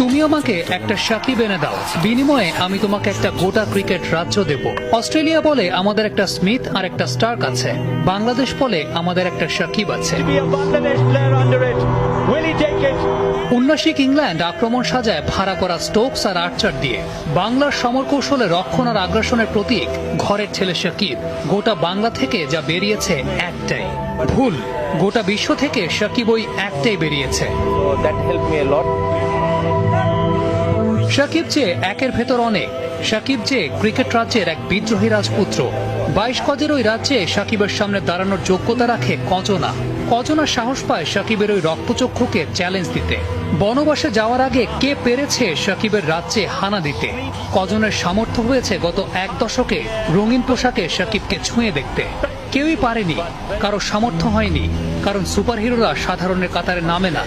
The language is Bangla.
তুমি আমাকে একটা সাকিব এনে দাও, বিনিময়ে আমি তোমাকে একটা গোটা ক্রিকেট রাজ্য দেব। অস্ট্রেলিয়া বলে আমাদের একটা স্মিথ আর একটা স্টার্ক আছে, বাংলাদেশ বলে আমাদের একটা সাকিব আছে। উন্নাসিক ইংল্যান্ড আক্রমণ সাজায় ভাড়া করা স্টোকস আর আর্চার দিয়ে। বাংলার সমরকৌশলে রক্ষণ আর আগ্রাসনের প্রতীক ঘরের ছেলে সাকিব। গোটা বাংলা থেকে যা বেরিয়েছে একটাই, ভুল। গোটা বিশ্ব থেকে সাকিব ওই একটাই বেরিয়েছে। সাকিব যে একের ভেতর অনেক, সাকিব যে ক্রিকেট রাজ্যের এক বিদ্রোহী রাজপুত্র। 22 গজের ওই রাজ্যে সাকিবের সামনে দাঁড়ানোর যোগ্যতা রাখে কজনা। কজনা সাহস পায় সাকিবের ওই রক্তচক্ষুকে চ্যালেঞ্জ দিতে। বনবাসে যাওয়ার আগে কে পেরেছে সাকিবের রাজ্যে হানা দিতে? কজনের সামর্থ্য হয়েছে গত এক দশকে রঙিন পোশাকে সাকিবকে ছুঁয়ে দেখতে। কেউই পারেনি, কারো সামর্থ্য হয়নি, কারণ সুপারহিরোরা সাধারণের কাতারে নামে না।